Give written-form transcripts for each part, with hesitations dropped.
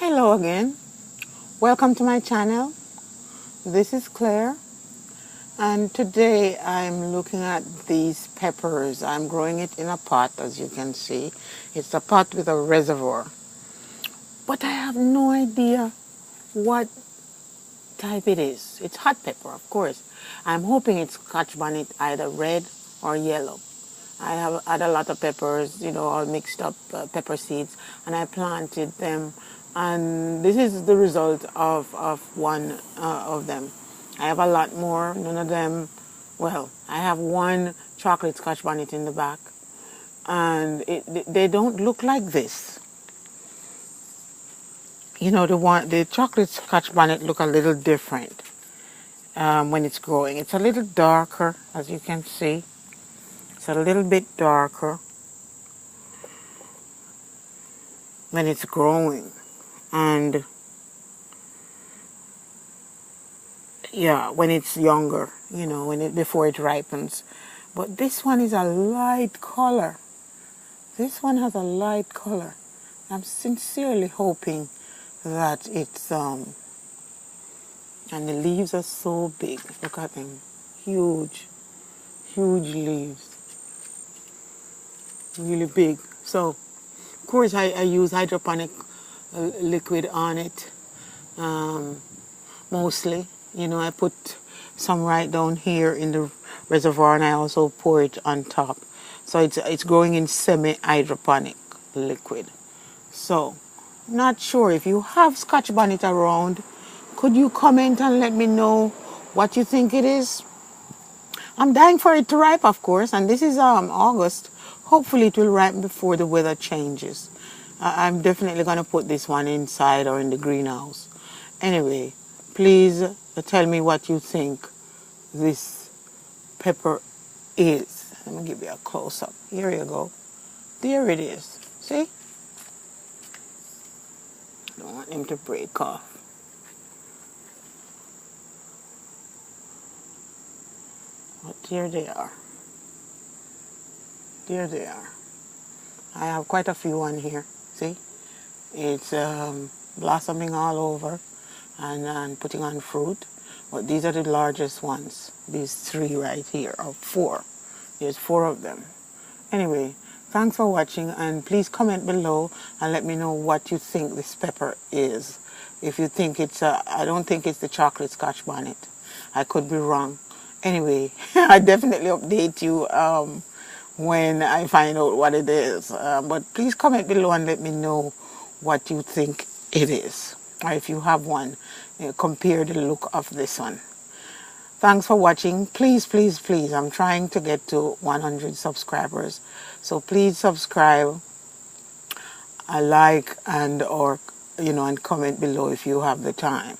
Hello again. Welcome to my channel. This is Claire, and today I'm looking at these peppers. I'm growing it in a pot, as you can see. It's a pot with a reservoir, but I have no idea what type it is. It's hot pepper, of course. I'm hoping it's Scotch bonnet, either red or yellow. I have had a lot of peppers, all mixed up pepper seeds, and I planted them. And this is the result of one of them. I have a lot more. None of them, well, I have one chocolate Scotch bonnet in the back, and they don't look like this. The chocolate Scotch bonnet look a little different when it's growing. It's a little darker, as you can see. It's a little bit darker when it's growing, and yeah, when it's younger, before it ripens. But this one is a light color. This one has a light color. I'm sincerely hoping that it's and the leaves are so big. Look at them, huge leaves, really big. So of course I use hydroponic liquid on it mostly. I put some right down here in the reservoir, and I also pour it on top. So it's growing in semi-hydroponic liquid. So not sure if you have Scotch bonnet around. Could you comment and let me know what you think it is? I'm dying for it to ripe, of course, and this is August. Hopefully it will ripen before the weather changes. I'm definitely going to put this one inside or in the greenhouse. Anyway, please tell me what you think this pepper is. Let me give you a close-up. Here you go. There it is. See? I don't want them to break off. But here they are. There they are. I have quite a few on here. See? It's blossoming all over and putting on fruit. But these are the largest ones. These three right here, or four. There's four of them. Anyway, thanks for watching, and please comment below and let me know what you think this pepper is. If you think it's I don't think it's the chocolate Scotch bonnet. I could be wrong. Anyway, I definitely update you when I find out what it is. But please comment below and let me know what you think it is. Or if you have one, compare the look of this one. Thanks for watching. Please, please, please, I'm trying to get to 100 subscribers. So please subscribe, like, and comment below if you have the time.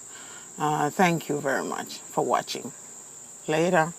Thank you very much for watching. Later.